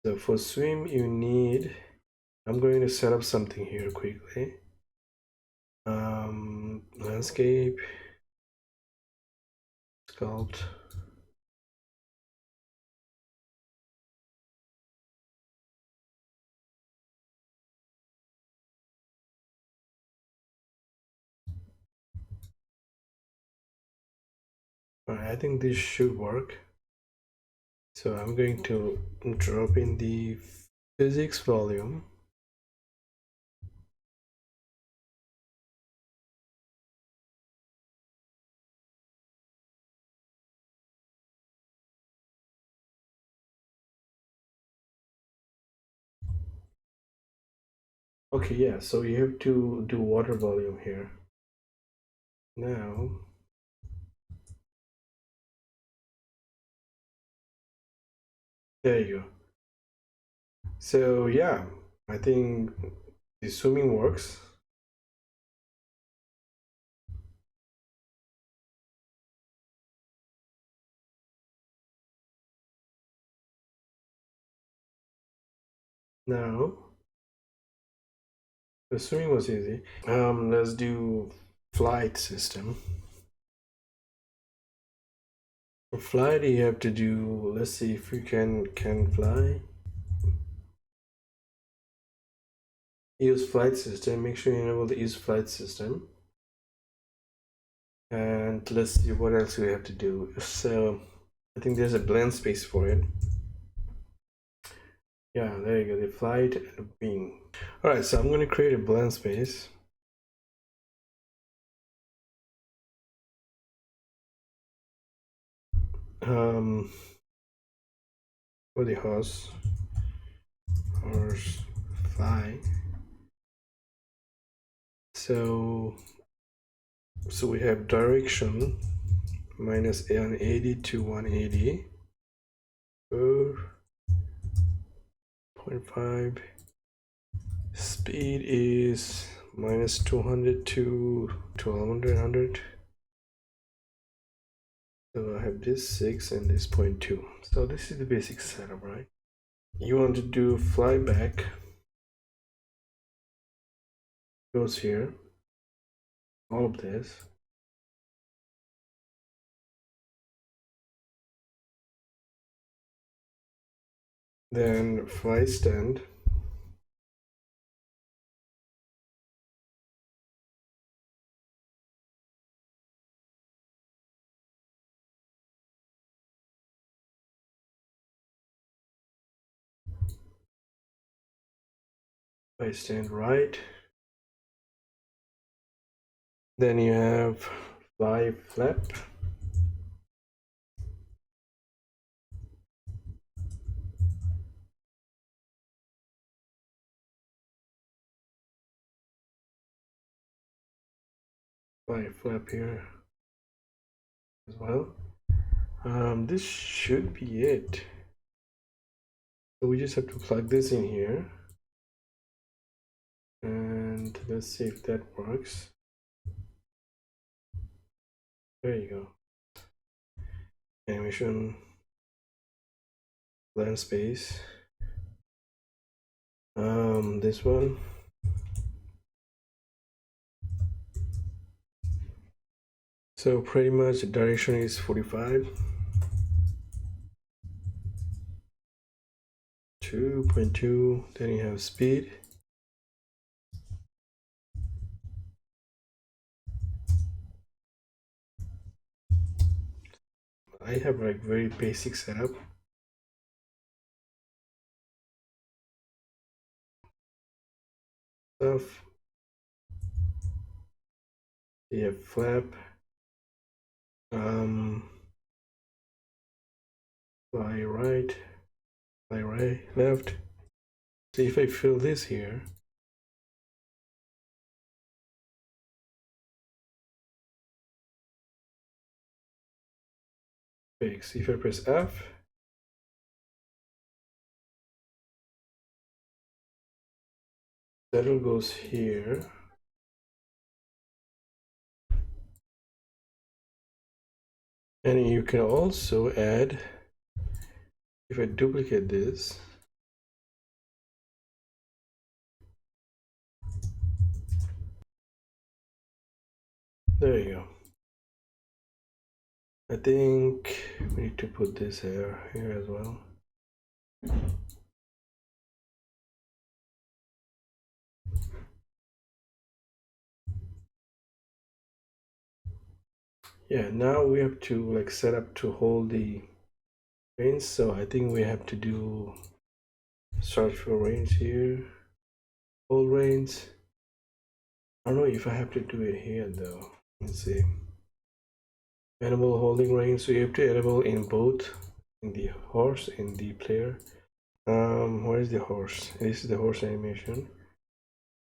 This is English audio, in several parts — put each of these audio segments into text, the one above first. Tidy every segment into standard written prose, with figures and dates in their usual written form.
So for swim, you need, I'm going to set up something here quickly. Landscape, sculpt. All right, I think this should work. So I'm going to drop in the physics volume. Okay, yeah, so you have to do water volume here. Now, there you go. So yeah, I think the swimming works. Now, the swimming was easy. Let's do flight system. For flight, you have to do, let's see if you can fly. Use flight system, make sure you enable the use flight system. And let's see what else we have to do. So I think there's a blend space for it. Yeah, there you go, the flight and the wing. All right, so I'm going to create a blend space. For the horse fly. So we have direction minus 180 to 180. 4.5. Speed is minus 200 to 1200. So I have this 6 and this 0.2. So this is the basic setup, right? You want to do flyback, goes here, all of this. Then fly stand. Fly stand right. Then you have fly flap. Fly flap here as well. This should be it. So we just have to plug this in here. And let's see if that works. There you go. Animation, blend space. This one. So pretty much the direction is 45. 2.2. Then you have speed. I have like very basic setup. Stuff. You have flap. Fly right. Fly right, left. So if I fill this here, fix. If I press F, that one goes here. And you can also add, if I duplicate this, There you go. I think we need to put this here as well. Yeah, now we have to like set up to hold the reins, so I think we have to do search for reins here, hold reins. I don't know if I have to do it here though. Let's see. Enable holding reins, so you have to enable in both, in the horse and the player. Where is the horse? This is the horse animation.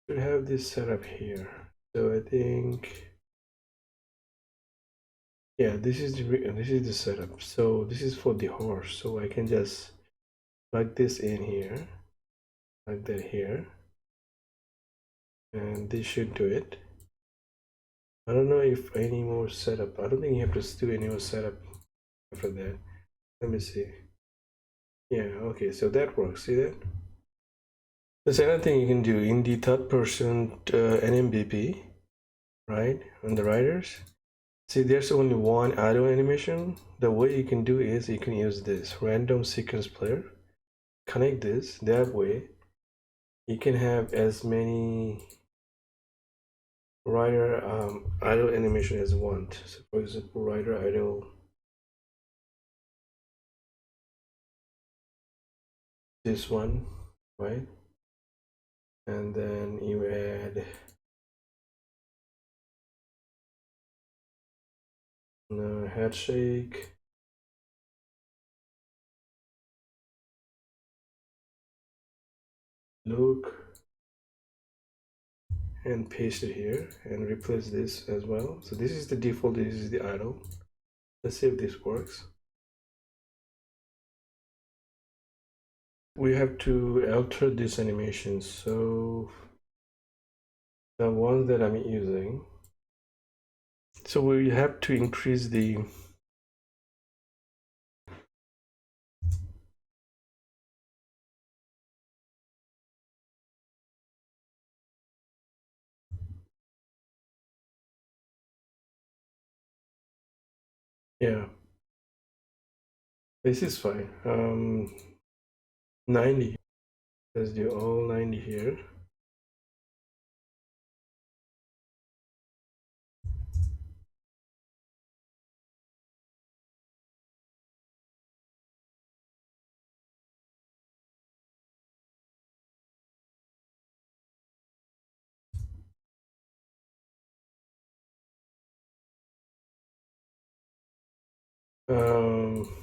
Should have this set up here. So I think, yeah, this is the setup. So this is for the horse. So I can just plug this in here, like that here, and this should do it. I don't know if any more setup. I don't think you have to do any more setup after that. Let me see. Yeah, okay, so that works. See that? There's another thing you can do in the third person NMBP, right? On the riders. See, there's only one idle animation. The way you can do is you can use this random sequence player. Connect this. That way, you can have as many rider idle animation as you want. So, for example, rider idle. This one, right? And then you add head shake, look, and paste it here and replace this as well. So this is the default, this is the idle. Let's see if this works. We have to alter this animation. So the one that I'm using, so we have to increase the yeah, this is fine. 90. Let's do all 90 here.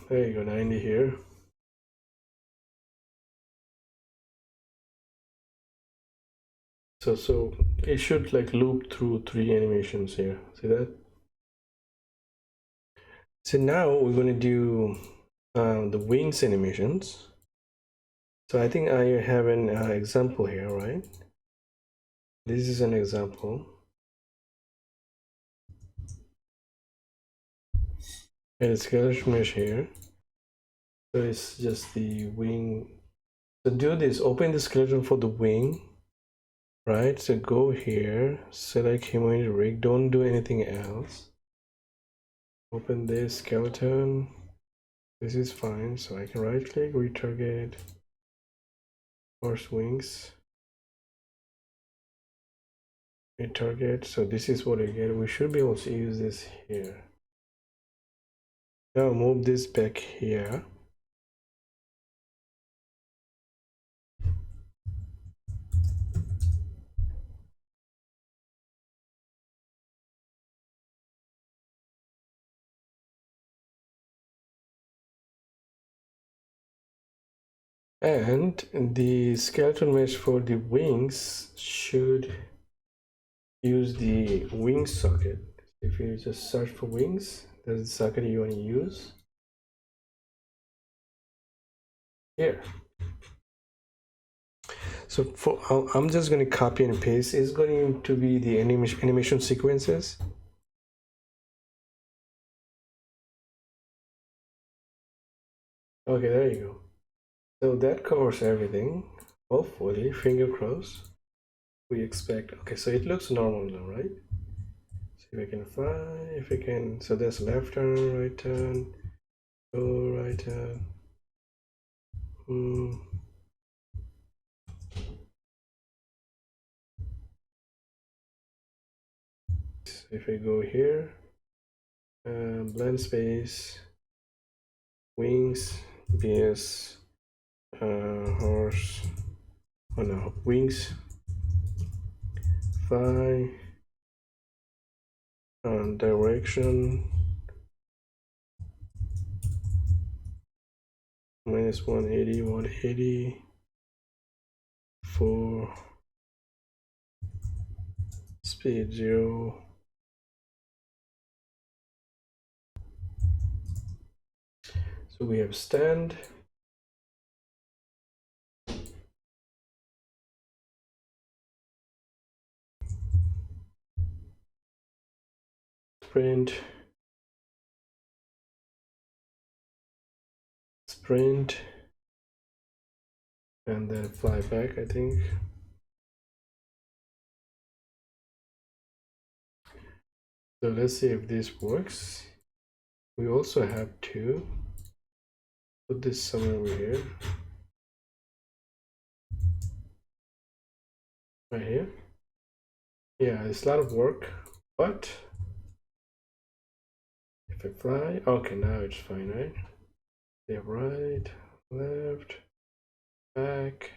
There you go, 90 here. So it should like loop through 3 animations here. See that? So now we're going to do the wings animations. So I think I have an example here, right? This is an example. And it's skeleton mesh here. So it's just the wing. So do this, open the skeleton for the wing, right? So go here, select humanoid rig, don't do anything else. Open this skeleton. This is fine. So I can right click, retarget, horse wings. Retarget. So this is what I get. We should be able to use this here. Now move this back here. And the skeleton mesh for the wings should use the wing socket. If you just search for wings, that's the socket you want to use. Here. So for I'm just going to copy and paste. It's going to be the animation sequences. Okay, there you go. So that covers everything. Hopefully, finger crossed. We expect. Okay, so it looks normal now, right? So if I can fly, if I can. So there's left turn, right turn, go right turn. If I go here, blend space, wings, BS, horse, oh no, wings, fly, direction, minus 180, 180, 4, speed 0. So we have stand, sprint, and then fly back, I think. So let's see if this works. We also have to put this somewhere over here, right here. Yeah, it's a lot of work, but if I fly, okay, now it's fine, right? Yeah, right, left, back,